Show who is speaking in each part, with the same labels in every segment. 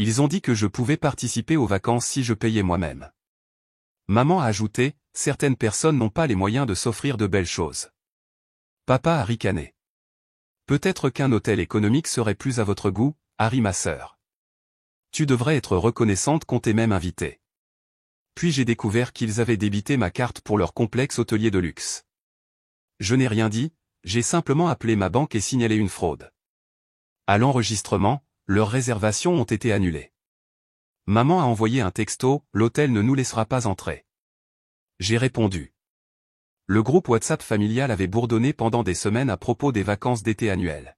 Speaker 1: Ils ont dit que je pouvais participer aux vacances si je payais moi-même. Maman a ajouté, certaines personnes n'ont pas les moyens de s'offrir de belles choses. Papa a ricané. Peut-être qu'un hôtel économique serait plus à votre goût, Harry ma sœur. Tu devrais être reconnaissante qu'on t'ait même invité. Puis j'ai découvert qu'ils avaient débité ma carte pour leur complexe hôtelier de luxe. Je n'ai rien dit, j'ai simplement appelé ma banque et signalé une fraude. À l'enregistrement, leurs réservations ont été annulées. Maman a envoyé un texto, l'hôtel ne nous laissera pas entrer. J'ai répondu. Le groupe WhatsApp familial avait bourdonné pendant des semaines à propos des vacances d'été annuelles.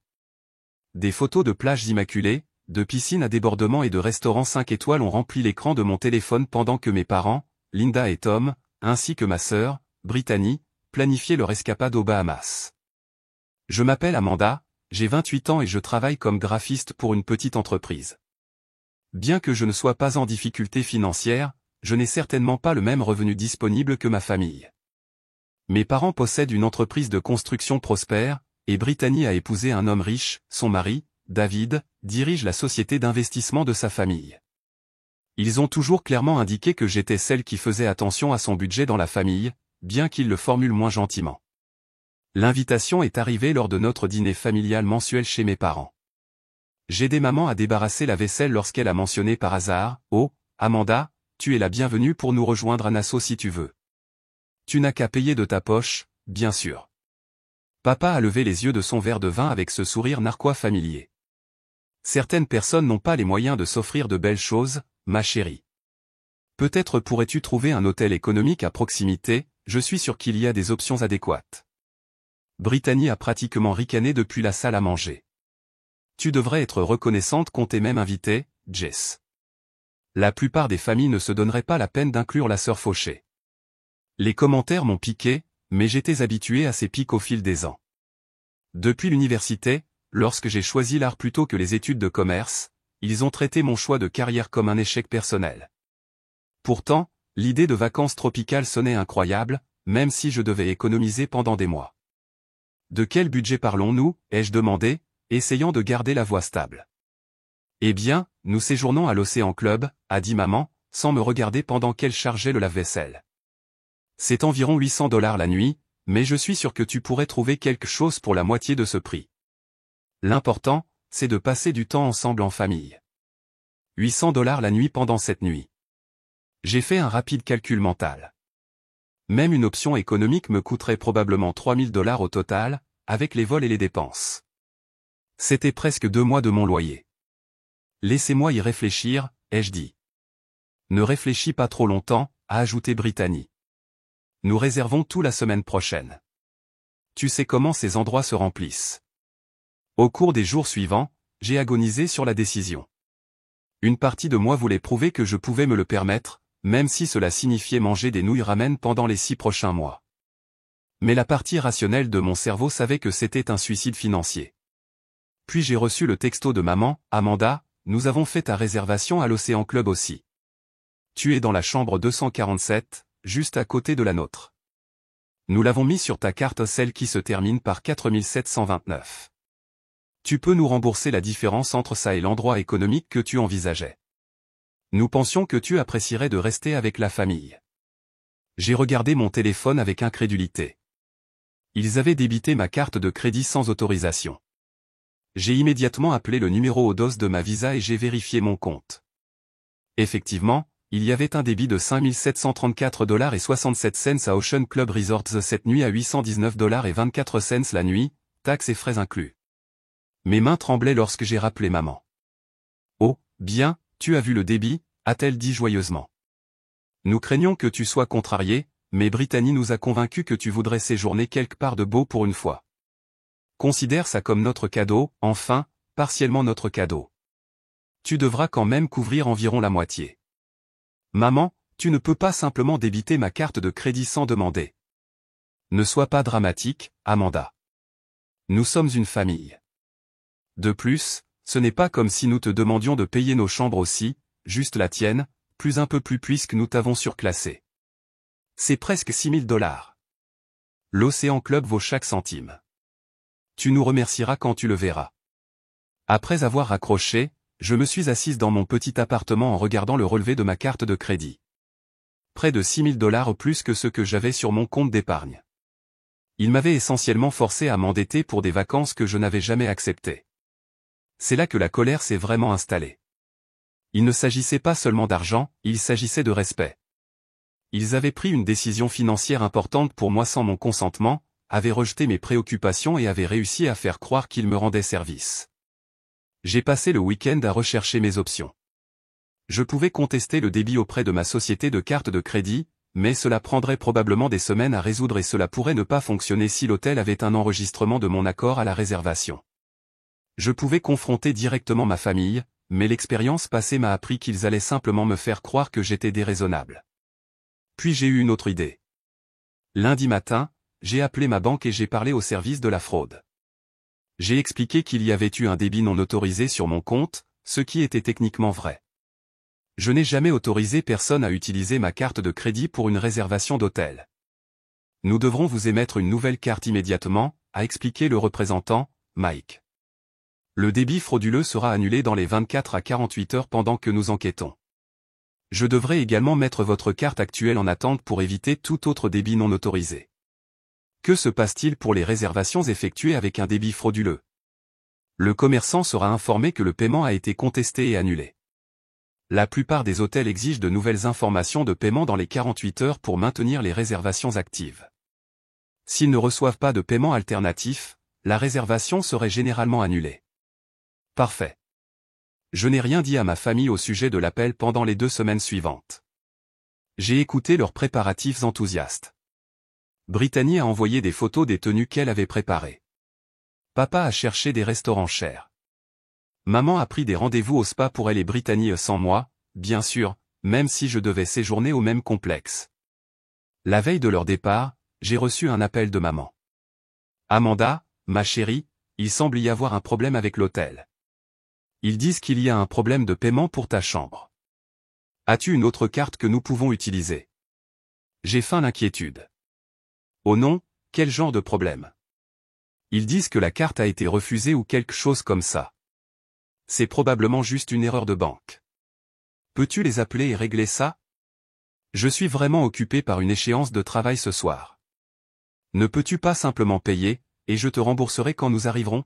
Speaker 1: Des photos de plages immaculées, de piscines à débordement et de restaurants 5 étoiles ont rempli l'écran de mon téléphone pendant que mes parents, Linda et Tom, ainsi que ma sœur, Brittany, planifiaient leur escapade aux Bahamas. Je m'appelle Amanda, j'ai 28 ans et je travaille comme graphiste pour une petite entreprise. Bien que je ne sois pas en difficulté financière, je n'ai certainement pas le même revenu disponible que ma famille. Mes parents possèdent une entreprise de construction prospère, et Brittany a épousé un homme riche, son mari, David, dirige la société d'investissement de sa famille. Ils ont toujours clairement indiqué que j'étais celle qui faisait attention à son budget dans la famille, bien qu'ils le formulent moins gentiment. L'invitation est arrivée lors de notre dîner familial mensuel chez mes parents. J'ai aidé maman à débarrasser la vaisselle lorsqu'elle a mentionné par hasard, « Oh, Amanda, tu es la bienvenue pour nous rejoindre à Nassau si tu veux. Tu n'as qu'à payer de ta poche, bien sûr. » Papa a levé les yeux de son verre de vin avec ce sourire narquois familier. Certaines personnes n'ont pas les moyens de s'offrir de belles choses, ma chérie. Peut-être pourrais-tu trouver un hôtel économique à proximité, je suis sûr qu'il y a des options adéquates. Brittany a pratiquement ricané depuis la salle à manger. Tu devrais être reconnaissante qu'on t'ait même invité, Jess. La plupart des familles ne se donneraient pas la peine d'inclure la sœur fauchée. Les commentaires m'ont piqué, mais j'étais habitué à ces pics au fil des ans. Depuis l'université, lorsque j'ai choisi l'art plutôt que les études de commerce, ils ont traité mon choix de carrière comme un échec personnel. Pourtant, l'idée de vacances tropicales sonnait incroyable, même si je devais économiser pendant des mois. De quel budget parlons-nous, ai-je demandé, essayant de garder la voix stable. Eh bien, nous séjournons à l'Océan Club, a dit maman, sans me regarder pendant qu'elle chargeait le lave-vaisselle. C'est environ $800 la nuit, mais je suis sûr que tu pourrais trouver quelque chose pour la moitié de ce prix. L'important, c'est de passer du temps ensemble en famille. $800 la nuit pendant cette nuit. J'ai fait un rapide calcul mental. Même une option économique me coûterait probablement $3000 au total, avec les vols et les dépenses. C'était presque 2 mois de mon loyer. Laissez-moi y réfléchir, ai-je dit. Ne réfléchis pas trop longtemps, a ajouté Brittany. Nous réservons tout la semaine prochaine. Tu sais comment ces endroits se remplissent. Au cours des jours suivants, j'ai agonisé sur la décision. Une partie de moi voulait prouver que je pouvais me le permettre, même si cela signifiait manger des nouilles ramen pendant les 6 prochains mois. Mais la partie rationnelle de mon cerveau savait que c'était un suicide financier. Puis j'ai reçu le texto de maman, Amanda, nous avons fait ta réservation à l'Océan Club aussi. Tu es dans la chambre 247, juste à côté de la nôtre. Nous l'avons mis sur ta carte, celle qui se termine par 4729. Tu peux nous rembourser la différence entre ça et l'endroit économique que tu envisageais. Nous pensions que tu apprécierais de rester avec la famille. J'ai regardé mon téléphone avec incrédulité. Ils avaient débité ma carte de crédit sans autorisation. J'ai immédiatement appelé le numéro au dos de ma Visa et j'ai vérifié mon compte. Effectivement, il y avait un débit de $5734,67 à Ocean Club Resorts cette nuit à $819,24 la nuit, taxes et frais inclus. Mes mains tremblaient lorsque j'ai rappelé maman. Oh, bien, tu as vu le débit, a-t-elle dit joyeusement. Nous craignons que tu sois contrarié, mais Brittany nous a convaincus que tu voudrais séjourner quelque part de beau pour une fois. Considère ça comme notre cadeau, enfin, partiellement notre cadeau. Tu devras quand même couvrir environ la moitié. Maman, tu ne peux pas simplement débiter ma carte de crédit sans demander. Ne sois pas dramatique, Amanda. Nous sommes une famille. De plus, ce n'est pas comme si nous te demandions de payer nos chambres aussi, juste la tienne, plus un peu plus puisque nous t'avons surclassé. C'est presque $6000. L'Océan Club vaut chaque centime. Tu nous remercieras quand tu le verras. Après avoir raccroché, Je me suis assise dans mon petit appartement en regardant le relevé de ma carte de crédit. Près de $6 000 plus que ce que j'avais sur mon compte d'épargne. Il m'avait essentiellement forcé à m'endetter pour des vacances que je n'avais jamais acceptées. C'est là que la colère s'est vraiment installée. Il ne s'agissait pas seulement d'argent, il s'agissait de respect. Ils avaient pris une décision financière importante pour moi sans mon consentement, avaient rejeté mes préoccupations et avaient réussi à faire croire qu'ils me rendaient service. J'ai passé le week-end à rechercher mes options. Je pouvais contester le débit auprès de ma société de carte de crédit, mais cela prendrait probablement des semaines à résoudre et cela pourrait ne pas fonctionner si l'hôtel avait un enregistrement de mon accord à la réservation. Je pouvais confronter directement ma famille, mais l'expérience passée m'a appris qu'ils allaient simplement me faire croire que j'étais déraisonnable. Puis j'ai eu une autre idée. Lundi matin, j'ai appelé ma banque et j'ai parlé au service de la fraude. J'ai expliqué qu'il y avait eu un débit non autorisé sur mon compte, ce qui était techniquement vrai. Je n'ai jamais autorisé personne à utiliser ma carte de crédit pour une réservation d'hôtel. Nous devrons vous émettre une nouvelle carte immédiatement, a expliqué le représentant, Mike. Le débit frauduleux sera annulé dans les 24 à 48 heures pendant que nous enquêtons. Je devrais également mettre votre carte actuelle en attente pour éviter tout autre débit non autorisé. Que se passe-t-il pour les réservations effectuées avec un débit frauduleux? Le commerçant sera informé que le paiement a été contesté et annulé. La plupart des hôtels exigent de nouvelles informations de paiement dans les 48 heures pour maintenir les réservations actives. S'ils ne reçoivent pas de paiement alternatif, la réservation serait généralement annulée. Parfait. Je n'ai rien dit à ma famille au sujet de l'appel pendant les 2 semaines suivantes. J'ai écouté leurs préparatifs enthousiastes. Brittany a envoyé des photos des tenues qu'elle avait préparées. Papa a cherché des restaurants chers. Maman a pris des rendez-vous au spa pour elle et Brittany sans moi, bien sûr, même si je devais séjourner au même complexe. La veille de leur départ, j'ai reçu un appel de maman. Amanda, ma chérie, il semble y avoir un problème avec l'hôtel. Ils disent qu'il y a un problème de paiement pour ta chambre. As-tu une autre carte que nous pouvons utiliser? J'ai faim l'inquiétude. Oh non, quel genre de problème? Ils disent que la carte a été refusée ou quelque chose comme ça. C'est probablement juste une erreur de banque. Peux-tu les appeler et régler ça? Je suis vraiment occupé par une échéance de travail ce soir. Ne peux-tu pas simplement payer, et je te rembourserai quand nous arriverons?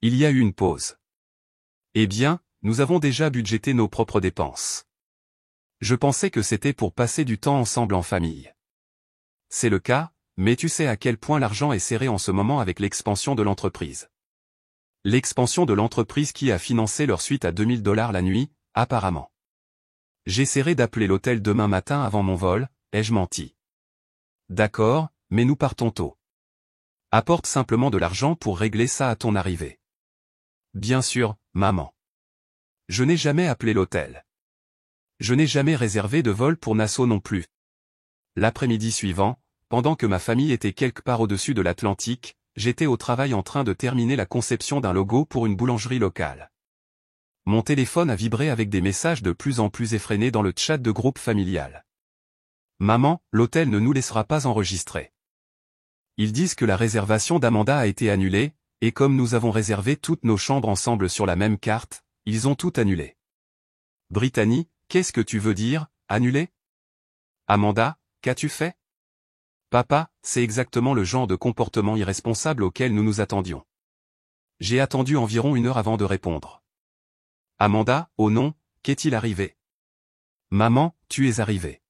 Speaker 1: Il y a eu une pause. Eh bien, nous avons déjà budgété nos propres dépenses. Je pensais que c'était pour passer du temps ensemble en famille. C'est le cas, mais tu sais à quel point l'argent est serré en ce moment avec l'expansion de l'entreprise. L'expansion de l'entreprise qui a financé leur suite à $2000 la nuit, apparemment. J'essaierai d'appeler l'hôtel demain matin avant mon vol, ai-je menti? D'accord, mais nous partons tôt. Apporte simplement de l'argent pour régler ça à ton arrivée. Bien sûr, maman. Je n'ai jamais appelé l'hôtel. Je n'ai jamais réservé de vol pour Nassau non plus. L'après-midi suivant, pendant que ma famille était quelque part au-dessus de l'Atlantique, j'étais au travail en train de terminer la conception d'un logo pour une boulangerie locale. Mon téléphone a vibré avec des messages de plus en plus effrénés dans le chat de groupe familial. Maman, l'hôtel ne nous laissera pas enregistrer. Ils disent que la réservation d'Amanda a été annulée, et comme nous avons réservé toutes nos chambres ensemble sur la même carte, ils ont tout annulé. Brittany, qu'est-ce que tu veux dire, annulé? Amanda, qu'as-tu fait? Papa, c'est exactement le genre de comportement irresponsable auquel nous nous attendions. J'ai attendu environ 1 heure avant de répondre. Amanda, oh non, qu'est-il arrivé? Maman, tu es arrivée.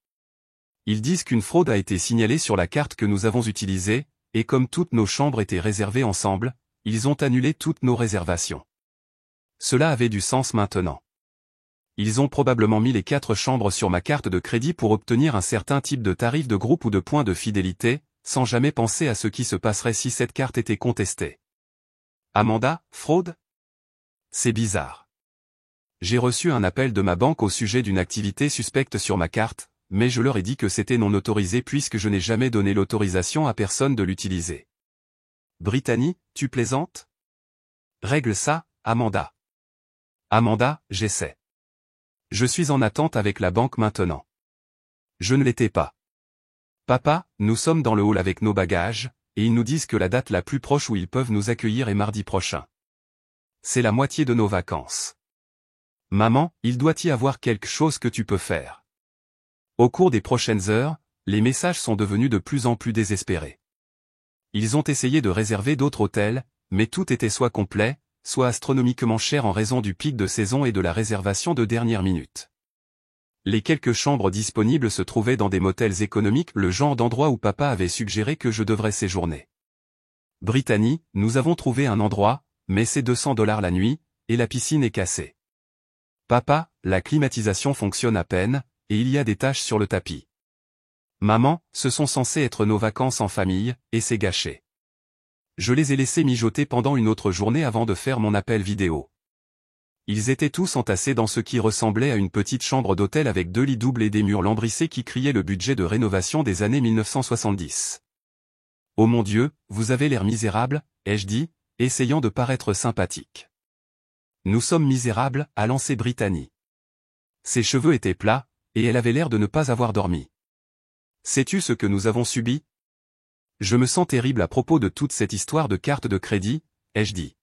Speaker 1: Ils disent qu'une fraude a été signalée sur la carte que nous avons utilisée, et comme toutes nos chambres étaient réservées ensemble, ils ont annulé toutes nos réservations. Cela avait du sens maintenant. Ils ont probablement mis les 4 chambres sur ma carte de crédit pour obtenir un certain type de tarif de groupe ou de points de fidélité, sans jamais penser à ce qui se passerait si cette carte était contestée. Amanda, fraude? C'est bizarre. J'ai reçu un appel de ma banque au sujet d'une activité suspecte sur ma carte, mais je leur ai dit que c'était non autorisé puisque je n'ai jamais donné l'autorisation à personne de l'utiliser. Brittany, tu plaisantes? Règle ça, Amanda. Amanda, j'essaie. Je suis en attente avec la banque maintenant. Je ne l'étais pas. Papa, nous sommes dans le hall avec nos bagages, et ils nous disent que la date la plus proche où ils peuvent nous accueillir est mardi prochain. C'est la moitié de nos vacances. Maman, il doit y avoir quelque chose que tu peux faire. Au cours des prochaines heures, les messages sont devenus de plus en plus désespérés. Ils ont essayé de réserver d'autres hôtels, mais tout était soit complet, soit astronomiquement cher en raison du pic de saison et de la réservation de dernière minute. Les quelques chambres disponibles se trouvaient dans des motels économiques, le genre d'endroit où papa avait suggéré que je devrais séjourner. Brittany, nous avons trouvé un endroit, mais c'est $200 la nuit, et la piscine est cassée. Papa, la climatisation fonctionne à peine, et il y a des taches sur le tapis. Maman, ce sont censées être nos vacances en famille, et c'est gâché. Je les ai laissés mijoter pendant une autre journée avant de faire mon appel vidéo. Ils étaient tous entassés dans ce qui ressemblait à une petite chambre d'hôtel avec 2 lits doubles et des murs lambrissés qui criaient le budget de rénovation des années 1970. Oh mon Dieu, vous avez l'air misérable, ai-je dit, essayant de paraître sympathique. Nous sommes misérables, a lancé Brittany. Ses cheveux étaient plats, et elle avait l'air de ne pas avoir dormi. Sais-tu ce que nous avons subi? Je me sens terrible à propos de toute cette histoire de carte de crédit, ai-je dit.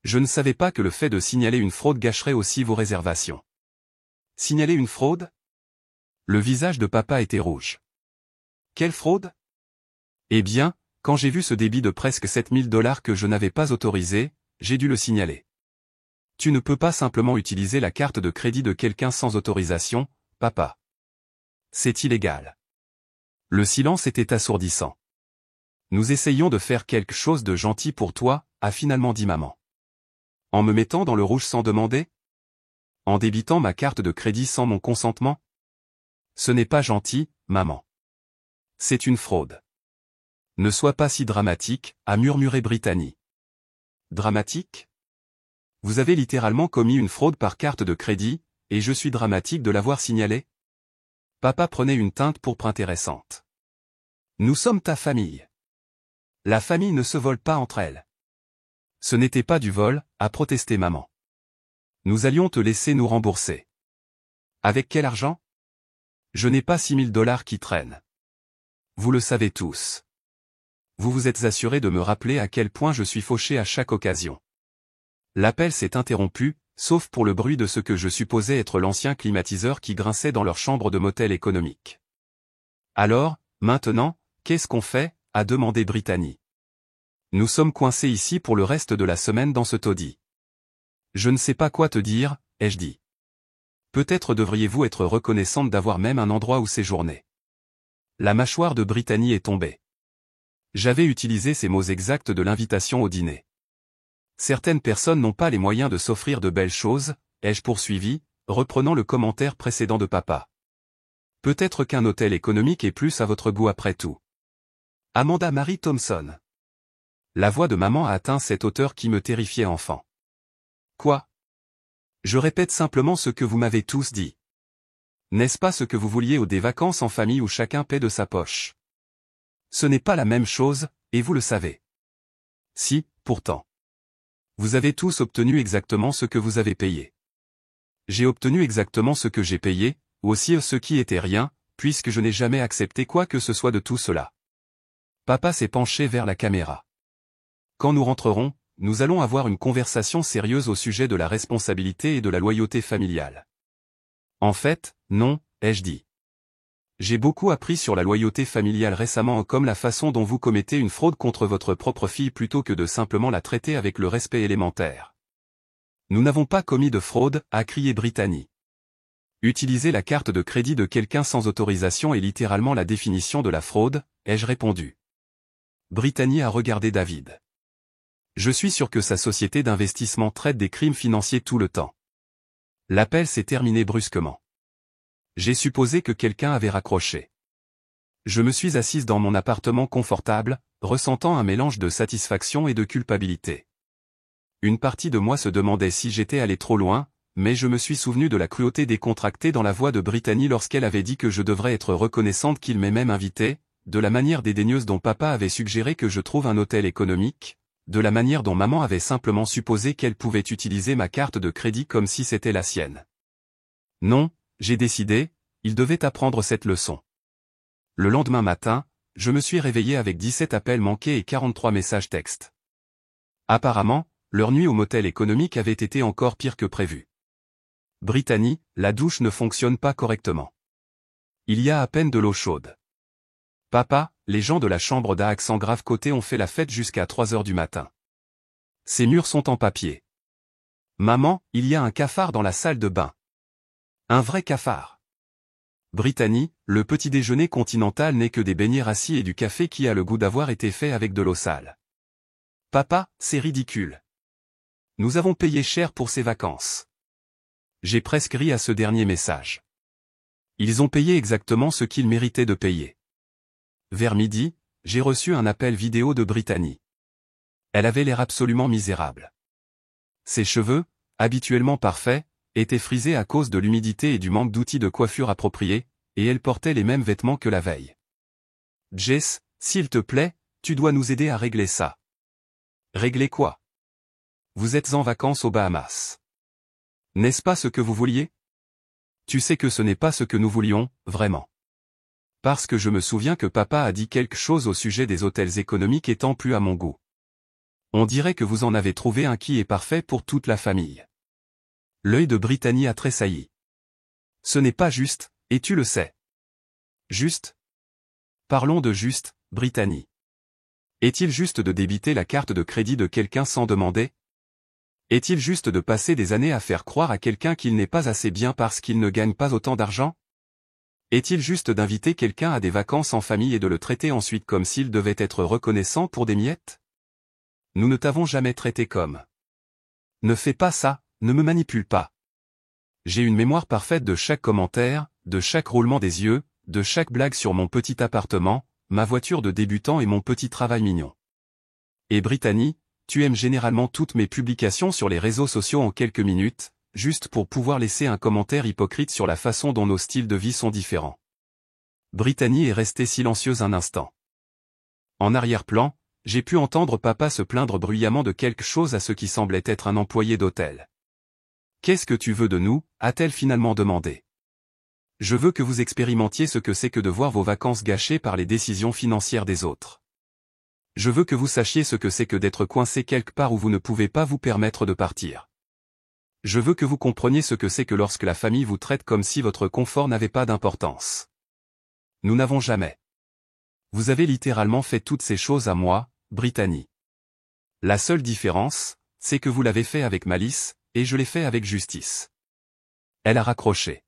Speaker 1: Je ne savais pas que le fait de signaler une fraude gâcherait aussi vos réservations. Signaler une fraude? Le visage de papa était rouge. Quelle fraude? Eh bien, quand j'ai vu ce débit de presque $7000 que je n'avais pas autorisé, j'ai dû le signaler. Tu ne peux pas simplement utiliser la carte de crédit de quelqu'un sans autorisation, papa. C'est illégal. Le silence était assourdissant. Nous essayons de faire quelque chose de gentil pour toi, a finalement dit maman. En me mettant dans le rouge sans demander? En débitant ma carte de crédit sans mon consentement? Ce n'est pas gentil, maman. C'est une fraude. Ne sois pas si dramatique, a murmuré Brittany. Dramatique? Vous avez littéralement commis une fraude par carte de crédit, et je suis dramatique de l'avoir signalé? Papa prenait une teinte pourpre intéressante. Nous sommes ta famille. La famille ne se vole pas entre elles. Ce n'était pas du vol, a protesté maman. Nous allions te laisser nous rembourser. Avec quel argent? Je n'ai pas $6000 qui traînent. Vous le savez tous. Vous vous êtes assuré de me rappeler à quel point je suis fauché à chaque occasion. L'appel s'est interrompu, sauf pour le bruit de ce que je supposais être l'ancien climatiseur qui grinçait dans leur chambre de motel économique. Alors, maintenant, qu'est-ce qu'on fait? A demandé Brittany. Nous sommes coincés ici pour le reste de la semaine dans ce taudis. Je ne sais pas quoi te dire, ai-je dit. Peut-être devriez-vous être reconnaissante d'avoir même un endroit où séjourner. La mâchoire de Brittany est tombée. J'avais utilisé ces mots exacts de l'invitation au dîner. Certaines personnes n'ont pas les moyens de s'offrir de belles choses, ai-je poursuivi, reprenant le commentaire précédent de papa. Peut-être qu'un hôtel économique est plus à votre goût après tout. Amanda Marie Thompson. La voix de maman a atteint cette hauteur qui me terrifiait enfant. Quoi? Je répète simplement ce que vous m'avez tous dit. N'est-ce pas ce que vous vouliez des vacances en famille où chacun paie de sa poche? Ce n'est pas la même chose, et vous le savez. Si, pourtant. Vous avez tous obtenu exactement ce que vous avez payé. J'ai obtenu exactement ce que j'ai payé, ou aussi ce qui était rien, puisque je n'ai jamais accepté quoi que ce soit de tout cela. Papa s'est penché vers la caméra. Quand nous rentrerons, nous allons avoir une conversation sérieuse au sujet de la responsabilité et de la loyauté familiale. En fait, non, ai-je dit. J'ai beaucoup appris sur la loyauté familiale récemment, comme la façon dont vous commettez une fraude contre votre propre fille plutôt que de simplement la traiter avec le respect élémentaire. Nous n'avons pas commis de fraude, a crié Brittany. Utiliser la carte de crédit de quelqu'un sans autorisation est littéralement la définition de la fraude, ai-je répondu. Brittany a regardé David. Je suis sûr que sa société d'investissement traite des crimes financiers tout le temps. L'appel s'est terminé brusquement. J'ai supposé que quelqu'un avait raccroché. Je me suis assise dans mon appartement confortable, ressentant un mélange de satisfaction et de culpabilité. Une partie de moi se demandait si j'étais allé trop loin, mais je me suis souvenu de la cruauté décontractée dans la voix de Brittany lorsqu'elle avait dit que je devrais être reconnaissante qu'il m'ait même invité, de la manière dédaigneuse dont papa avait suggéré que je trouve un hôtel économique, de la manière dont maman avait simplement supposé qu'elle pouvait utiliser ma carte de crédit comme si c'était la sienne. Non, j'ai décidé, il devait apprendre cette leçon. Le lendemain matin, je me suis réveillé avec 17 appels manqués et 43 messages textes. Apparemment, leur nuit au motel économique avait été encore pire que prévu. Brittany, la douche ne fonctionne pas correctement. Il y a à peine de l'eau chaude. Papa, les gens de la chambre d'à accent grave côté ont fait la fête jusqu'à 3 heures du matin. Ces murs sont en papier. Maman, il y a un cafard dans la salle de bain. Un vrai cafard. Brittany, le petit déjeuner continental n'est que des beignets rassis et du café qui a le goût d'avoir été fait avec de l'eau sale. Papa, c'est ridicule. Nous avons payé cher pour ces vacances. J'ai presque ri à ce dernier message. Ils ont payé exactement ce qu'ils méritaient de payer. Vers midi, j'ai reçu un appel vidéo de Brittany. Elle avait l'air absolument misérable. Ses cheveux, habituellement parfaits, étaient frisés à cause de l'humidité et du manque d'outils de coiffure appropriés, et elle portait les mêmes vêtements que la veille. Jess, s'il te plaît, tu dois nous aider à régler ça. Régler quoi? Vous êtes en vacances aux Bahamas. N'est-ce pas ce que vous vouliez? Tu sais que ce n'est pas ce que nous voulions, vraiment. Parce que je me souviens que papa a dit quelque chose au sujet des hôtels économiques étant plus à mon goût. On dirait que vous en avez trouvé un qui est parfait pour toute la famille. L'œil de Brittany a tressailli. Ce n'est pas juste, et tu le sais. Juste? Parlons de juste, Brittany. Est-il juste de débiter la carte de crédit de quelqu'un sans demander? Est-il juste de passer des années à faire croire à quelqu'un qu'il n'est pas assez bien parce qu'il ne gagne pas autant d'argent? Est-il juste d'inviter quelqu'un à des vacances en famille et de le traiter ensuite comme s'il devait être reconnaissant pour des miettes? Nous ne t'avons jamais traité comme. Ne fais pas ça, ne me manipule pas. J'ai une mémoire parfaite de chaque commentaire, de chaque roulement des yeux, de chaque blague sur mon petit appartement, ma voiture de débutant et mon petit travail mignon. Et Brittany, tu aimes généralement toutes mes publications sur les réseaux sociaux en quelques minutes, juste pour pouvoir laisser un commentaire hypocrite sur la façon dont nos styles de vie sont différents. Brittany est restée silencieuse un instant. En arrière-plan, j'ai pu entendre papa se plaindre bruyamment de quelque chose à ce qui semblait être un employé d'hôtel. « Qu'est-ce que tu veux de nous ?» a-t-elle finalement demandé. « Je veux que vous expérimentiez ce que c'est que de voir vos vacances gâchées par les décisions financières des autres. Je veux que vous sachiez ce que c'est que d'être coincé quelque part où vous ne pouvez pas vous permettre de partir. Je veux que vous compreniez ce que c'est que lorsque la famille vous traite comme si votre confort n'avait pas d'importance. Nous n'avons jamais. Vous avez littéralement fait toutes ces choses à moi, Brittany. La seule différence, c'est que vous l'avez fait avec malice, et je l'ai fait avec justice. » Elle a raccroché.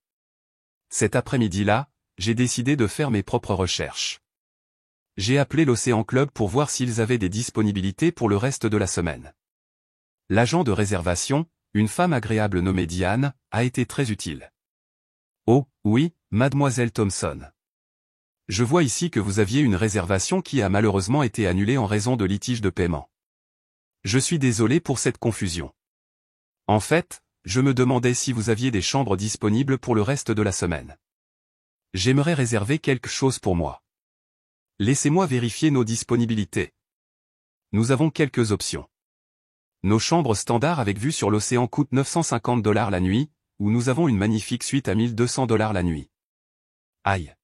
Speaker 1: Cet après-midi-là, j'ai décidé de faire mes propres recherches. J'ai appelé l'Océan Club pour voir s'ils avaient des disponibilités pour le reste de la semaine. L'agent de réservation, une femme agréable nommée Diane, a été très utile. « Oh, oui, mademoiselle Thompson. Je vois ici que vous aviez une réservation qui a malheureusement été annulée en raison de litiges de paiement. Je suis désolé pour cette confusion. En fait, je me demandais si vous aviez des chambres disponibles pour le reste de la semaine. J'aimerais réserver quelque chose pour moi. Laissez-moi vérifier nos disponibilités. Nous avons quelques options. Nos chambres standards avec vue sur l'océan coûtent $950 la nuit, ou nous avons une magnifique suite à $1200 la nuit. Aïe.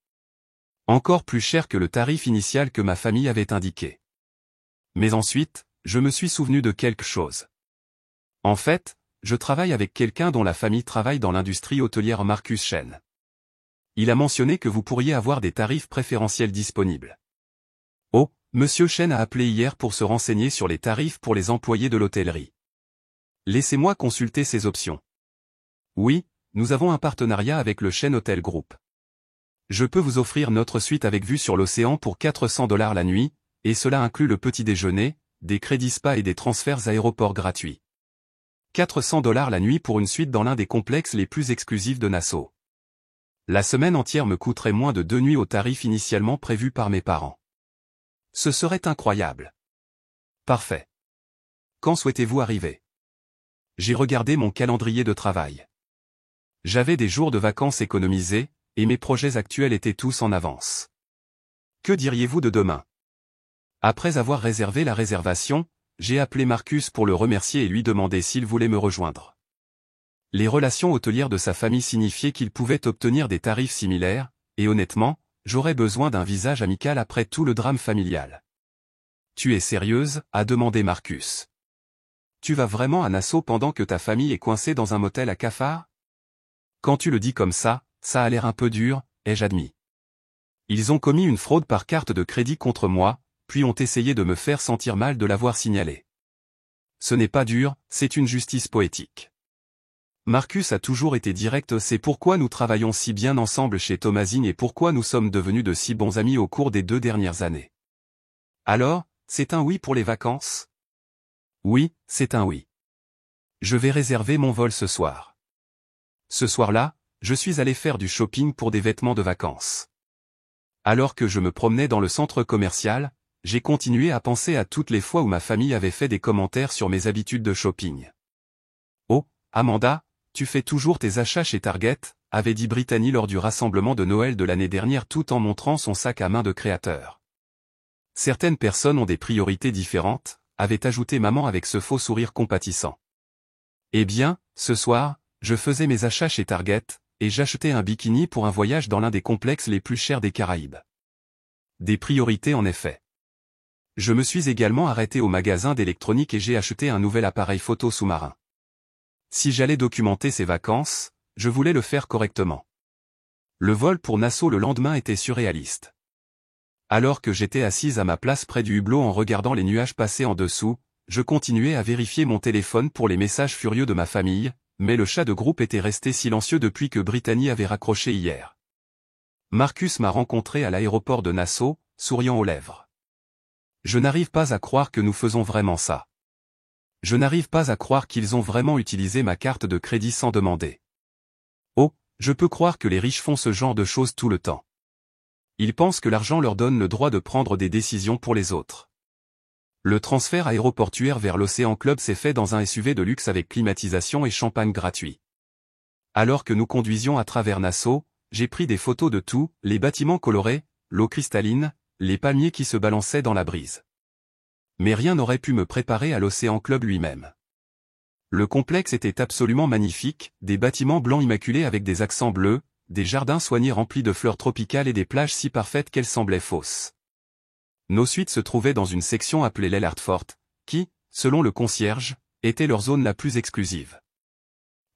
Speaker 1: Encore plus cher que le tarif initial que ma famille avait indiqué. Mais ensuite, je me suis souvenu de quelque chose. En fait, je travaille avec quelqu'un dont la famille travaille dans l'industrie hôtelière, Marcus Chen. Il a mentionné que vous pourriez avoir des tarifs préférentiels disponibles. Oh, Monsieur Chen a appelé hier pour se renseigner sur les tarifs pour les employés de l'hôtellerie. Laissez-moi consulter ces options. Oui, nous avons un partenariat avec le Chen Hotel Group. Je peux vous offrir notre suite avec vue sur l'océan pour $400 la nuit, et cela inclut le petit déjeuner, des crédits spa et des transferts aéroports gratuits. $400 la nuit pour une suite dans l'un des complexes les plus exclusifs de Nassau. La semaine entière me coûterait moins de 2 nuits au tarif initialement prévu par mes parents. Ce serait incroyable. Parfait. Quand souhaitez-vous arriver? J'ai regardé mon calendrier de travail. J'avais des jours de vacances économisés, et mes projets actuels étaient tous en avance. Que diriez-vous de demain? Après avoir réservé la réservation, j'ai appelé Marcus pour le remercier et lui demander s'il voulait me rejoindre. Les relations hôtelières de sa famille signifiaient qu'il pouvait obtenir des tarifs similaires, et honnêtement, j'aurais besoin d'un visage amical après tout le drame familial. « Tu es sérieuse ?» a demandé Marcus. « Tu vas vraiment à Nassau pendant que ta famille est coincée dans un motel à cafard ? Quand tu le dis comme ça a l'air un peu dur, ai-je admis. Ils ont commis une fraude par carte de crédit contre moi, puis ont essayé de me faire sentir mal de l'avoir signalé. Ce n'est pas dur, c'est une justice poétique. Marcus a toujours été direct, c'est pourquoi nous travaillons si bien ensemble chez Thomasine et pourquoi nous sommes devenus de si bons amis au cours des 2 dernières années. Alors, c'est un oui pour les vacances? Oui, c'est un oui. Je vais réserver mon vol ce soir. Ce soir-là, je suis allé faire du shopping pour des vêtements de vacances. Alors que je me promenais dans le centre commercial, j'ai continué à penser à toutes les fois où ma famille avait fait des commentaires sur mes habitudes de shopping. Oh, Amanda, tu fais toujours tes achats chez Target, avait dit Brittany lors du rassemblement de Noël de l'année dernière tout en montrant son sac à main de créateur. Certaines personnes ont des priorités différentes, avait ajouté maman avec ce faux sourire compatissant. Eh bien, ce soir, je faisais mes achats chez Target, et j'achetais un bikini pour un voyage dans l'un des complexes les plus chers des Caraïbes. Des priorités en effet. Je me suis également arrêté au magasin d'électronique et j'ai acheté un nouvel appareil photo sous-marin. Si j'allais documenter ces vacances, je voulais le faire correctement. Le vol pour Nassau le lendemain était surréaliste. Alors que j'étais assise à ma place près du hublot en regardant les nuages passer en dessous, je continuais à vérifier mon téléphone pour les messages furieux de ma famille, mais le chat de groupe était resté silencieux depuis que Brittany avait raccroché hier. Marcus m'a rencontré à l'aéroport de Nassau, souriant aux lèvres. Je n'arrive pas à croire que nous faisons vraiment ça. Je n'arrive pas à croire qu'ils ont vraiment utilisé ma carte de crédit sans demander. Oh, je peux croire que les riches font ce genre de choses tout le temps. Ils pensent que l'argent leur donne le droit de prendre des décisions pour les autres. Le transfert aéroportuaire vers l'Océan Club s'est fait dans un SUV de luxe avec climatisation et champagne gratuit. Alors que nous conduisions à travers Nassau, j'ai pris des photos de tout, les bâtiments colorés, l'eau cristalline, les palmiers qui se balançaient dans la brise. Mais rien n'aurait pu me préparer à l'Océan Club lui-même. Le complexe était absolument magnifique, des bâtiments blancs immaculés avec des accents bleus, des jardins soignés remplis de fleurs tropicales et des plages si parfaites qu'elles semblaient fausses. Nos suites se trouvaient dans une section appelée l'aile Hartford, qui, selon le concierge, était leur zone la plus exclusive.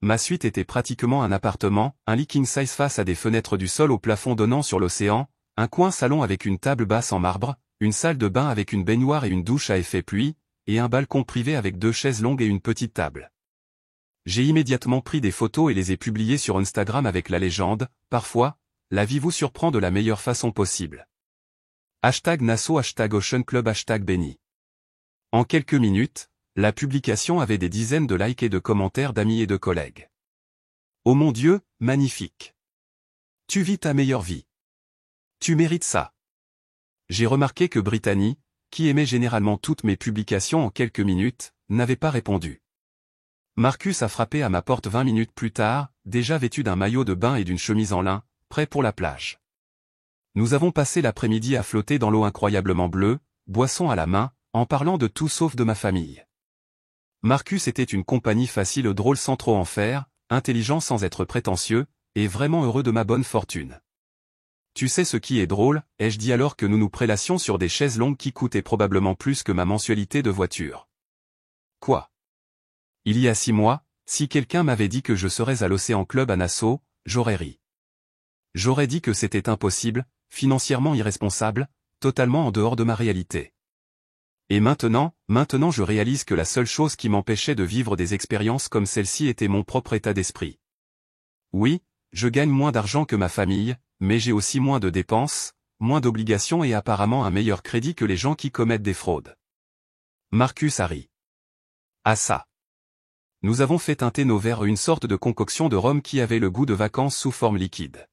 Speaker 1: Ma suite était pratiquement un appartement, un lit king size face à des fenêtres du sol au plafond donnant sur l'océan, un coin salon avec une table basse en marbre, une salle de bain avec une baignoire et une douche à effet pluie, et un balcon privé avec 2 chaises longues et une petite table. J'ai immédiatement pris des photos et les ai publiées sur Instagram avec la légende, parfois, la vie vous surprend de la meilleure façon possible. #Nassau #Ocean Club #Benny. En quelques minutes, la publication avait des dizaines de likes et de commentaires d'amis et de collègues. Oh mon Dieu, magnifique! Tu vis ta meilleure vie. Tu mérites ça. J'ai remarqué que Brittany, qui aimait généralement toutes mes publications en quelques minutes, n'avait pas répondu. Marcus a frappé à ma porte 20 minutes plus tard, déjà vêtu d'un maillot de bain et d'une chemise en lin, prêt pour la plage. Nous avons passé l'après-midi à flotter dans l'eau incroyablement bleue, boisson à la main, en parlant de tout sauf de ma famille. Marcus était une compagnie facile drôle sans trop en faire, intelligent sans être prétentieux, et vraiment heureux de ma bonne fortune. Tu sais ce qui est drôle, ai-je dit alors que nous nous prélassions sur des chaises longues qui coûtaient probablement plus que ma mensualité de voiture. Quoi? Il y a 6 mois, si quelqu'un m'avait dit que je serais à l'Océan Club à Nassau, j'aurais ri. J'aurais dit que c'était impossible, financièrement irresponsable, totalement en dehors de ma réalité. Et maintenant je réalise que la seule chose qui m'empêchait de vivre des expériences comme celle-ci était mon propre état d'esprit. Oui, je gagne moins d'argent que ma famille, mais j'ai aussi moins de dépenses, moins d'obligations et apparemment un meilleur crédit que les gens qui commettent des fraudes. Marcus a ri. Ah ça. Nous avons fait teinter nos verres une sorte de concoction de rhum qui avait le goût de vacances sous forme liquide.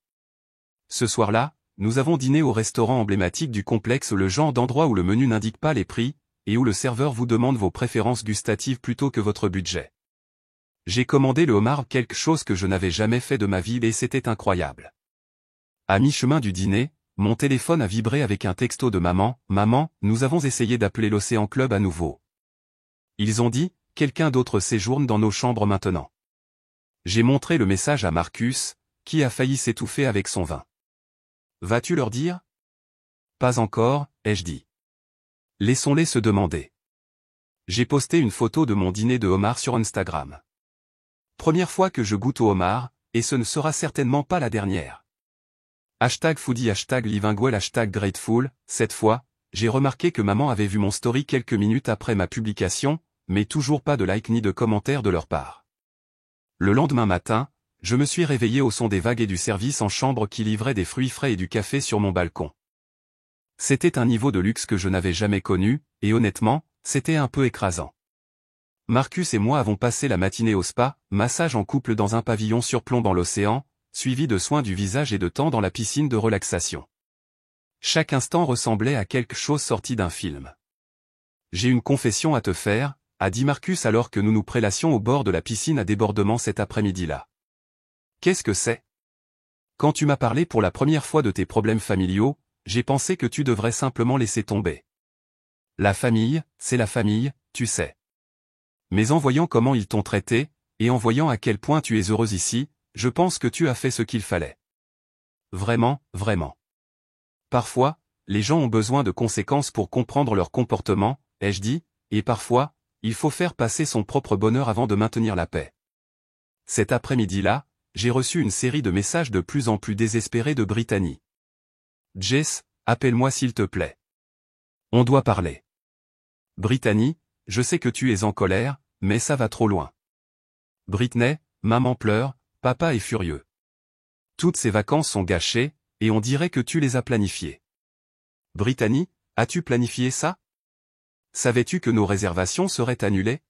Speaker 1: Ce soir-là, nous avons dîné au restaurant emblématique du complexe, le genre d'endroit où le menu n'indique pas les prix, et où le serveur vous demande vos préférences gustatives plutôt que votre budget. J'ai commandé le homard, quelque chose que je n'avais jamais fait de ma vie et c'était incroyable. À mi-chemin du dîner, mon téléphone a vibré avec un texto de maman. « Maman, nous avons essayé d'appeler l'Océan Club à nouveau. Ils ont dit, quelqu'un d'autre séjourne dans nos chambres maintenant. » J'ai montré le message à Marcus, qui a failli s'étouffer avec son vin. Vas-tu leur dire? Pas encore, ai-je dit. Laissons-les se demander. J'ai posté une photo de mon dîner de homard sur Instagram. Première fois que je goûte au homard, et ce ne sera certainement pas la dernière. #foodie #livinguel #grateful, cette fois, j'ai remarqué que maman avait vu mon story quelques minutes après ma publication, mais toujours pas de like ni de commentaire de leur part. Le lendemain matin, je me suis réveillé au son des vagues et du service en chambre qui livrait des fruits frais et du café sur mon balcon. C'était un niveau de luxe que je n'avais jamais connu, et honnêtement, c'était un peu écrasant. Marcus et moi avons passé la matinée au spa, massage en couple dans un pavillon surplombant l'océan, suivi de soins du visage et de temps dans la piscine de relaxation. Chaque instant ressemblait à quelque chose sorti d'un film. J'ai une confession à te faire, a dit Marcus alors que nous nous prélassions au bord de la piscine à débordement cet après-midi-là. Qu'est-ce que c'est? Quand tu m'as parlé pour la première fois de tes problèmes familiaux, j'ai pensé que tu devrais simplement laisser tomber. La famille, c'est la famille, tu sais. Mais en voyant comment ils t'ont traité, et en voyant à quel point tu es heureuse ici, je pense que tu as fait ce qu'il fallait. Vraiment, vraiment. Parfois, les gens ont besoin de conséquences pour comprendre leur comportement, ai-je dit, et parfois, il faut faire passer son propre bonheur avant de maintenir la paix. Cet après-midi-là, j'ai reçu une série de messages de plus en plus désespérés de Brittany. Jess, appelle-moi s'il te plaît. On doit parler. Brittany, je sais que tu es en colère, mais ça va trop loin. Britney, maman pleure, papa est furieux. Toutes ces vacances sont gâchées, et on dirait que tu les as planifiées. Brittany, as-tu planifié ça? Savais-tu que nos réservations seraient annulées?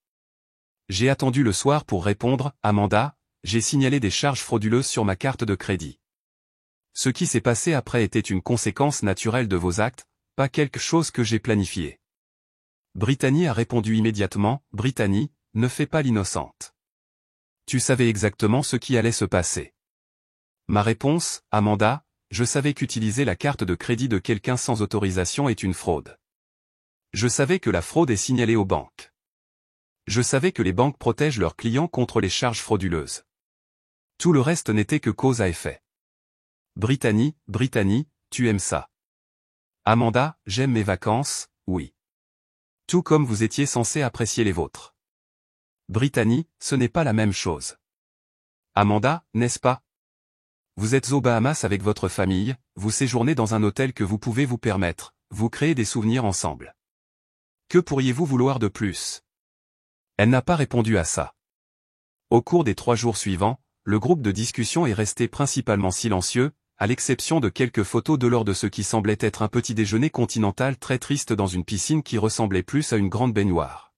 Speaker 1: J'ai attendu le soir pour répondre, Amanda, j'ai signalé des charges frauduleuses sur ma carte de crédit. Ce qui s'est passé après était une conséquence naturelle de vos actes, pas quelque chose que j'ai planifié. Brittany a répondu immédiatement, Brittany, ne fais pas l'innocente. Tu savais exactement ce qui allait se passer. Ma réponse, Amanda, je savais qu'utiliser la carte de crédit de quelqu'un sans autorisation est une fraude. Je savais que la fraude est signalée aux banques. Je savais que les banques protègent leurs clients contre les charges frauduleuses. Tout le reste n'était que cause à effet. Brittany, tu aimes ça. Amanda, j'aime mes vacances, oui. Tout comme vous étiez censé apprécier les vôtres. Brittany, ce n'est pas la même chose. Amanda, n'est-ce pas? Vous êtes aux Bahamas avec votre famille, vous séjournez dans un hôtel que vous pouvez vous permettre, vous créez des souvenirs ensemble. Que pourriez-vous vouloir de plus? Elle n'a pas répondu à ça. Au cours des 3 jours suivants, le groupe de discussion est resté principalement silencieux, à l'exception de quelques photos de lors de ce qui semblait être un petit déjeuner continental très triste dans une piscine qui ressemblait plus à une grande baignoire.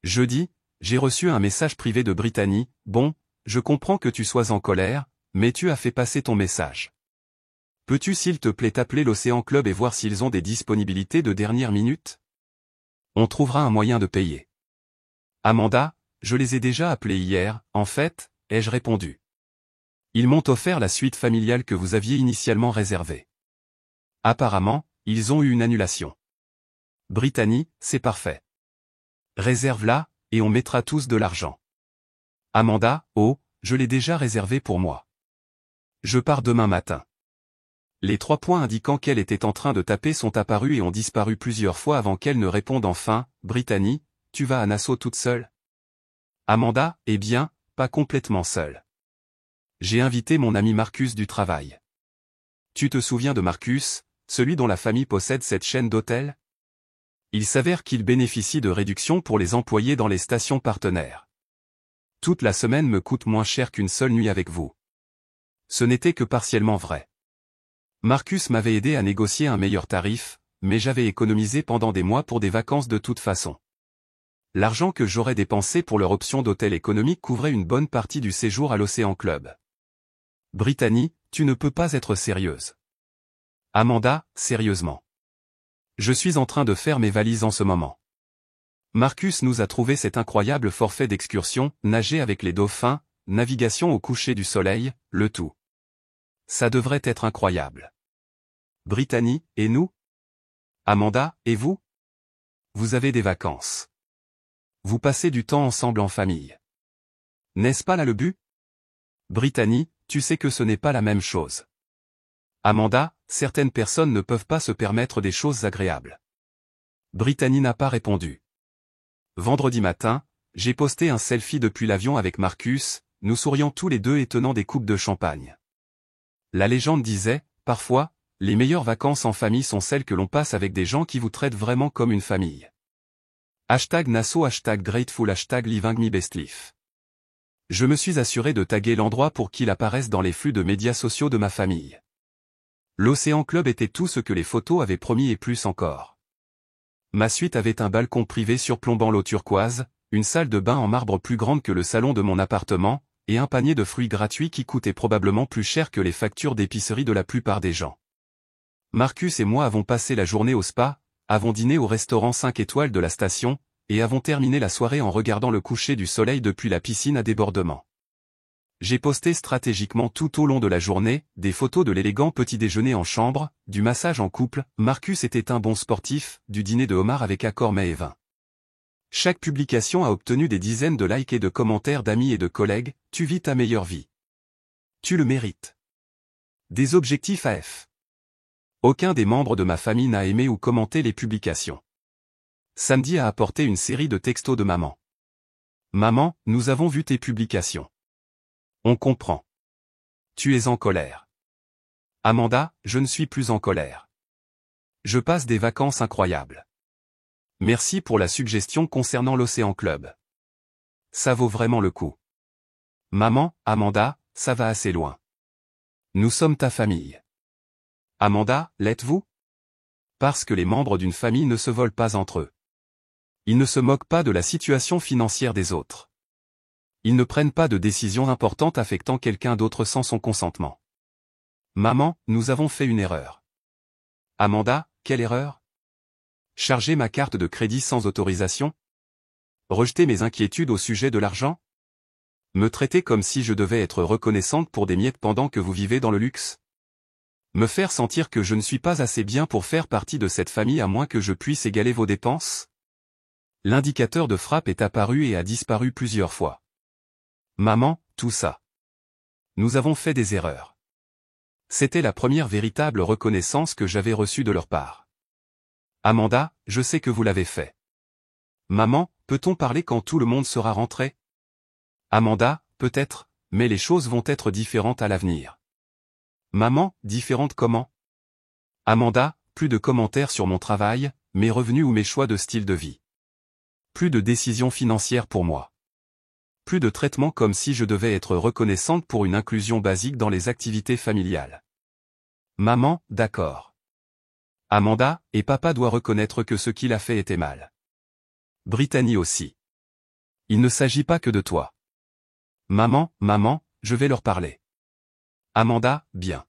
Speaker 1: Jeudi, j'ai reçu un message privé de Brittany, bon, je comprends que tu sois en colère, mais tu as fait passer ton message. Peux-tu s'il te plaît appeler l'Océan Club et voir s'ils ont des disponibilités de dernière minute? On trouvera un moyen de payer. Amanda, je les ai déjà appelés hier, en fait, ai-je répondu. Ils m'ont offert la suite familiale que vous aviez initialement réservée. Apparemment, ils ont eu une annulation. Brittany, c'est parfait. Réserve-la, et on mettra tous de l'argent. Amanda, oh, je l'ai déjà réservé pour moi. Je pars demain matin. Les 3 points indiquant qu'elle était en train de taper sont apparus et ont disparu plusieurs fois avant qu'elle ne réponde enfin, Brittany, tu vas à Nassau toute seule? Amanda, eh bien, pas complètement seule. J'ai invité mon ami Marcus du travail. Tu te souviens de Marcus, celui dont la famille possède cette chaîne d'hôtels? Il s'avère qu'il bénéficie de réductions pour les employés dans les stations partenaires. Toute la semaine me coûte moins cher qu'une seule nuit avec vous. Ce n'était que partiellement vrai. Marcus m'avait aidé à négocier un meilleur tarif, mais j'avais économisé pendant des mois pour des vacances de toute façon. L'argent que j'aurais dépensé pour leur option d'hôtel économique couvrait une bonne partie du séjour à l'Océan Club. Brittany, tu ne peux pas être sérieuse. Amanda, sérieusement. Je suis en train de faire mes valises en ce moment. Marcus nous a trouvé cet incroyable forfait d'excursion, nager avec les dauphins, navigation au coucher du soleil, le tout. Ça devrait être incroyable. Brittany, et nous? Amanda, et vous? Vous avez des vacances. Vous passez du temps ensemble en famille. N'est-ce pas là le but? Brittany, tu sais que ce n'est pas la même chose. Amanda, certaines personnes ne peuvent pas se permettre des choses agréables. Brittany n'a pas répondu. Vendredi matin, j'ai posté un selfie depuis l'avion avec Marcus, nous souriant tous les deux et tenant des coupes de champagne. La légende disait, parfois, les meilleures vacances en famille sont celles que l'on passe avec des gens qui vous traitent vraiment comme une famille. #Nassau, #Grateful, #LivingMeBestLife. Je me suis assuré de taguer l'endroit pour qu'il apparaisse dans les flux de médias sociaux de ma famille. L'Océan Club était tout ce que les photos avaient promis et plus encore. Ma suite avait un balcon privé surplombant l'eau turquoise, une salle de bain en marbre plus grande que le salon de mon appartement, et un panier de fruits gratuits qui coûtait probablement plus cher que les factures d'épicerie de la plupart des gens. Marcus et moi avons passé la journée au spa, avons dîné au restaurant 5 étoiles de la station, et avons terminé la soirée en regardant le coucher du soleil depuis la piscine à débordement. J'ai posté stratégiquement tout au long de la journée, des photos de l'élégant petit déjeuner en chambre, du massage en couple, Marcus était un bon sportif, du dîner de homard avec accord mets et vin. Chaque publication a obtenu des dizaines de likes et de commentaires d'amis et de collègues, tu vis ta meilleure vie. Tu le mérites. Des objectifs AF. Aucun des membres de ma famille n'a aimé ou commenté les publications. Samedi a apporté une série de textos de maman. Maman, nous avons vu tes publications. On comprend. Tu es en colère. Amanda, je ne suis plus en colère. Je passe des vacances incroyables. Merci pour la suggestion concernant l'Océan Club. Ça vaut vraiment le coup. Maman, Amanda, ça va assez loin. Nous sommes ta famille. Amanda, l'êtes-vous? Parce que les membres d'une famille ne se volent pas entre eux. Ils ne se moquent pas de la situation financière des autres. Ils ne prennent pas de décisions importantes affectant quelqu'un d'autre sans son consentement. Maman, nous avons fait une erreur. Amanda, quelle erreur? Charger ma carte de crédit sans autorisation? Rejeter mes inquiétudes au sujet de l'argent? Me traiter comme si je devais être reconnaissante pour des miettes pendant que vous vivez dans le luxe? Me faire sentir que je ne suis pas assez bien pour faire partie de cette famille à moins que je puisse égaler vos dépenses? L'indicateur de frappe est apparu et a disparu plusieurs fois. Maman, tout ça. Nous avons fait des erreurs. C'était la première véritable reconnaissance que j'avais reçue de leur part. Amanda, je sais que vous l'avez fait. Maman, peut-on parler quand tout le monde sera rentré? Amanda, peut-être, mais les choses vont être différentes à l'avenir. Maman, différentes comment? Amanda, plus de commentaires sur mon travail, mes revenus ou mes choix de style de vie. Plus de décisions financières pour moi. Plus de traitement comme si je devais être reconnaissante pour une inclusion basique dans les activités familiales. Maman, d'accord. Amanda, et papa doit reconnaître que ce qu'il a fait était mal. Brittany aussi. Il ne s'agit pas que de toi. Maman, je vais leur parler. Amanda, bien.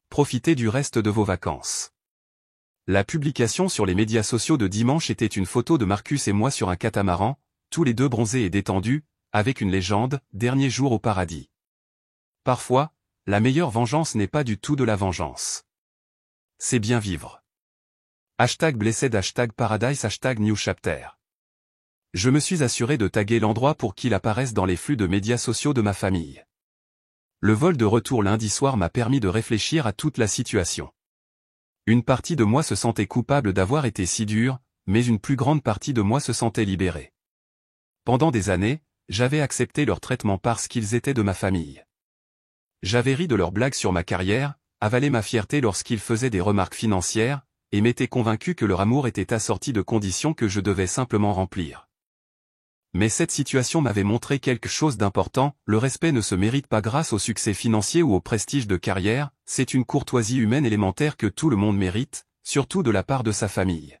Speaker 1: Profitez du reste de vos vacances. La publication sur les médias sociaux de dimanche était une photo de Marcus et moi sur un catamaran, tous les deux bronzés et détendus, avec une légende, dernier jour au paradis. Parfois, la meilleure vengeance n'est pas du tout de la vengeance. C'est bien vivre. #blessed, #paradise, #newchapter. Je me suis assuré de taguer l'endroit pour qu'il apparaisse dans les flux de médias sociaux de ma famille. Le vol de retour lundi soir m'a permis de réfléchir à toute la situation. Une partie de moi se sentait coupable d'avoir été si dur, mais une plus grande partie de moi se sentait libérée. Pendant des années, j'avais accepté leur traitement parce qu'ils étaient de ma famille. J'avais ri de leurs blagues sur ma carrière, avalé ma fierté lorsqu'ils faisaient des remarques financières, et m'étais convaincu que leur amour était assorti de conditions que je devais simplement remplir. Mais cette situation m'avait montré quelque chose d'important, le respect ne se mérite pas grâce au succès financier ou au prestige de carrière, c'est une courtoisie humaine élémentaire que tout le monde mérite, surtout de la part de sa famille.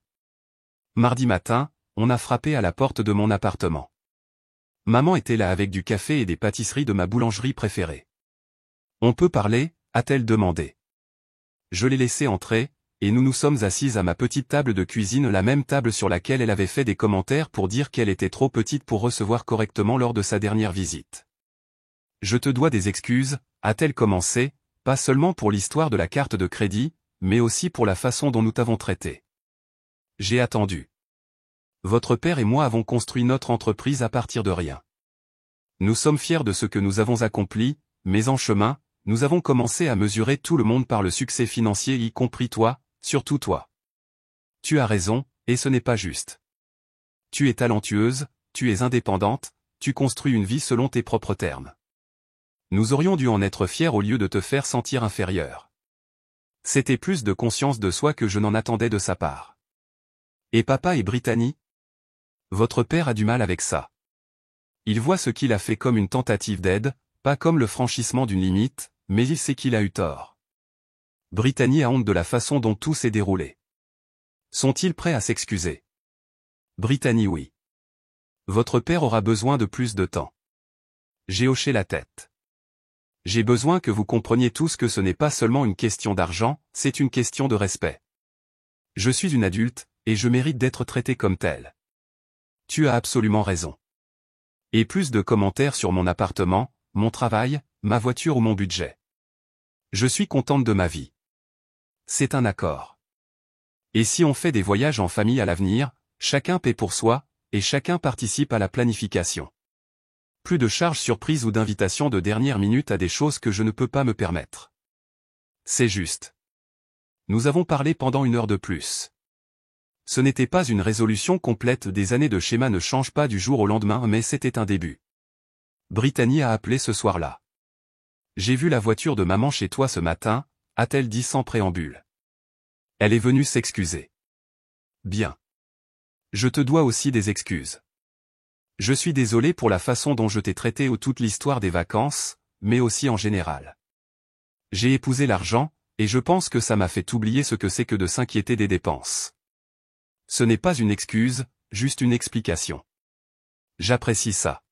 Speaker 1: Mardi matin, on a frappé à la porte de mon appartement. Maman était là avec du café et des pâtisseries de ma boulangerie préférée. On peut parler, a-t-elle demandé. Je l'ai laissée entrer, et nous nous sommes assises à ma petite table de cuisine, la même table sur laquelle elle avait fait des commentaires pour dire qu'elle était trop petite pour recevoir correctement lors de sa dernière visite. Je te dois des excuses, a-t-elle commencé, pas seulement pour l'histoire de la carte de crédit, mais aussi pour la façon dont nous t'avons traité. J'ai attendu. Votre père et moi avons construit notre entreprise à partir de rien. Nous sommes fiers de ce que nous avons accompli, mais en chemin, nous avons commencé à mesurer tout le monde par le succès financier, y compris toi, surtout toi. Tu as raison, et ce n'est pas juste. Tu es talentueuse, tu es indépendante, tu construis une vie selon tes propres termes. Nous aurions dû en être fiers au lieu de te faire sentir inférieur. C'était plus de conscience de soi que je n'en attendais de sa part. Et papa et Brittany? Votre père a du mal avec ça. Il voit ce qu'il a fait comme une tentative d'aide, pas comme le franchissement d'une limite, mais il sait qu'il a eu tort. Brittany a honte de la façon dont tout s'est déroulé. Sont-ils prêts à s'excuser? Brittany oui. Votre père aura besoin de plus de temps. J'ai hoché la tête. J'ai besoin que vous compreniez tous que ce n'est pas seulement une question d'argent, c'est une question de respect. Je suis une adulte, et je mérite d'être traité comme tel. Tu as absolument raison. Et plus de commentaires sur mon appartement, mon travail, ma voiture ou mon budget. Je suis contente de ma vie. C'est un accord. Et si on fait des voyages en famille à l'avenir, chacun paie pour soi, et chacun participe à la planification. Plus de charges surprises ou d'invitations de dernière minute à des choses que je ne peux pas me permettre. C'est juste. Nous avons parlé pendant 1 heure de plus. Ce n'était pas une résolution complète, des années de schéma ne changent pas du jour au lendemain, mais c'était un début. Brittany a appelé ce soir-là. J'ai vu la voiture de maman chez toi ce matin, a-t-elle dit sans préambule. Elle est venue s'excuser. Bien. Je te dois aussi des excuses. Je suis désolé pour la façon dont je t'ai traité ou toute l'histoire des vacances, mais aussi en général. J'ai épousé l'argent, et je pense que ça m'a fait oublier ce que c'est que de s'inquiéter des dépenses. Ce n'est pas une excuse, juste une explication. J'apprécie ça.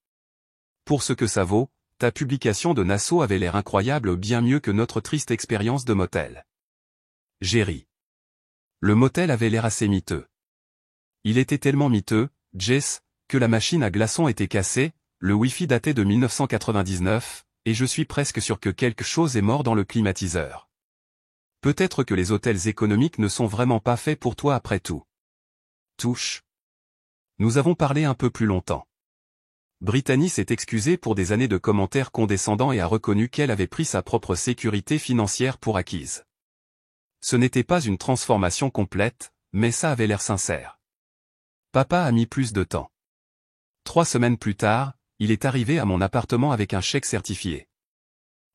Speaker 1: Pour ce que ça vaut, ta publication de Nassau avait l'air incroyable, bien mieux que notre triste expérience de motel. J'ai ri. Le motel avait l'air assez miteux. Il était tellement miteux, Jess, que la machine à glaçons était cassée, le Wi-Fi datait de 1999, et je suis presque sûr que quelque chose est mort dans le climatiseur. Peut-être que les hôtels économiques ne sont vraiment pas faits pour toi après tout. Touche. Nous avons parlé un peu plus longtemps. Brittany s'est excusée pour des années de commentaires condescendants et a reconnu qu'elle avait pris sa propre sécurité financière pour acquise. Ce n'était pas une transformation complète, mais ça avait l'air sincère. Papa a mis plus de temps. 3 semaines plus tard, il est arrivé à mon appartement avec un chèque certifié.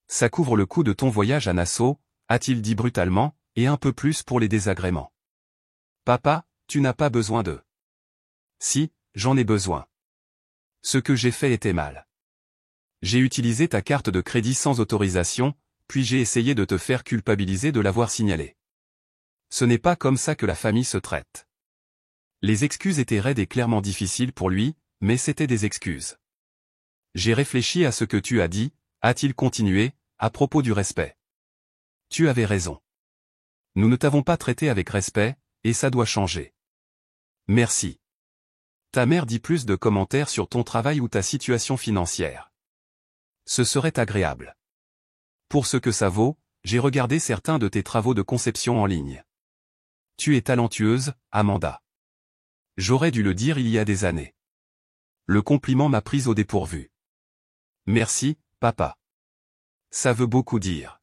Speaker 1: Ça couvre le coût de ton voyage à Nassau, a-t-il dit brutalement, et un peu plus pour les désagréments. Papa, tu n'as pas besoin de. Si, j'en ai besoin. Ce que j'ai fait était mal. J'ai utilisé ta carte de crédit sans autorisation, puis j'ai essayé de te faire culpabiliser de l'avoir signalé. Ce n'est pas comme ça que la famille se traite. Les excuses étaient raides et clairement difficiles pour lui, mais c'étaient des excuses. J'ai réfléchi à ce que tu as dit, a-t-il continué, à propos du respect. Tu avais raison. Nous ne t'avons pas traité avec respect, et ça doit changer. Merci. Ta mère dit plus de commentaires sur ton travail ou ta situation financière. Ce serait agréable. Pour ce que ça vaut, j'ai regardé certains de tes travaux de conception en ligne. Tu es talentueuse, Amanda. J'aurais dû le dire il y a des années. Le compliment m'a prise au dépourvu. Merci, papa. Ça veut beaucoup dire.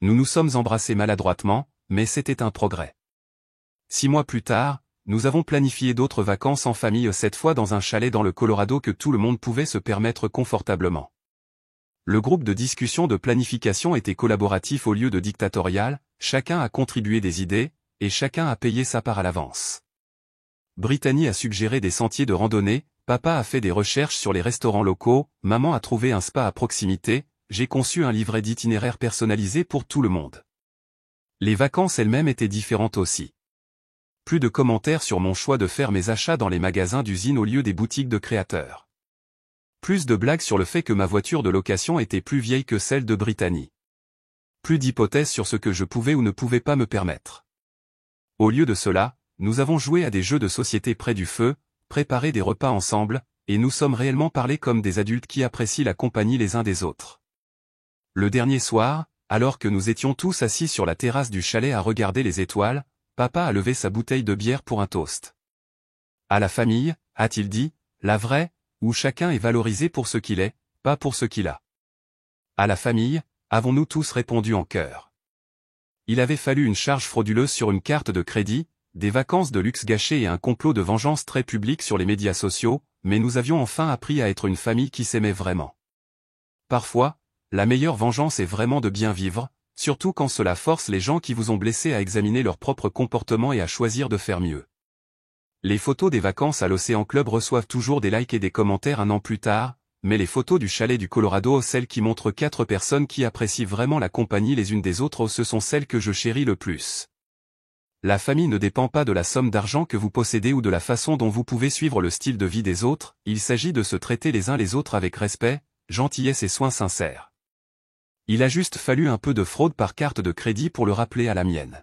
Speaker 1: Nous nous sommes embrassés maladroitement, mais c'était un progrès. 6 mois plus tard, nous avons planifié d'autres vacances en famille, cette fois dans un chalet dans le Colorado que tout le monde pouvait se permettre confortablement. Le groupe de discussion de planification était collaboratif au lieu de dictatorial, chacun a contribué des idées, et chacun a payé sa part à l'avance. Brittany a suggéré des sentiers de randonnée, papa a fait des recherches sur les restaurants locaux, maman a trouvé un spa à proximité, j'ai conçu un livret d'itinéraire personnalisé pour tout le monde. Les vacances elles-mêmes étaient différentes aussi. Plus de commentaires sur mon choix de faire mes achats dans les magasins d'usine au lieu des boutiques de créateurs. Plus de blagues sur le fait que ma voiture de location était plus vieille que celle de Brittany. Plus d'hypothèses sur ce que je pouvais ou ne pouvais pas me permettre. Au lieu de cela, nous avons joué à des jeux de société près du feu, préparé des repas ensemble, et nous sommes réellement parlé comme des adultes qui apprécient la compagnie les uns des autres. Le dernier soir, alors que nous étions tous assis sur la terrasse du chalet à regarder les étoiles, papa a levé sa bouteille de bière pour un toast. À la famille, a-t-il dit, la vraie, où chacun est valorisé pour ce qu'il est, pas pour ce qu'il a. À la famille, avons-nous tous répondu en chœur. Il avait fallu une charge frauduleuse sur une carte de crédit, des vacances de luxe gâchées et un complot de vengeance très public sur les médias sociaux, mais nous avions enfin appris à être une famille qui s'aimait vraiment. Parfois, La meilleure vengeance est vraiment de bien vivre, surtout quand cela force les gens qui vous ont blessé à examiner leur propre comportement et à choisir de faire mieux. Les photos des vacances à l'Océan Club reçoivent toujours des likes et des commentaires un an plus tard, mais les photos du chalet du Colorado, celles qui montrent 4 personnes qui apprécient vraiment la compagnie les unes des autres, ce sont celles que je chéris le plus. La famille ne dépend pas de la somme d'argent que vous possédez ou de la façon dont vous pouvez suivre le style de vie des autres, il s'agit de se traiter les uns les autres avec respect, gentillesse et soins sincères. Il a juste fallu un peu de fraude par carte de crédit pour le rappeler à la mienne.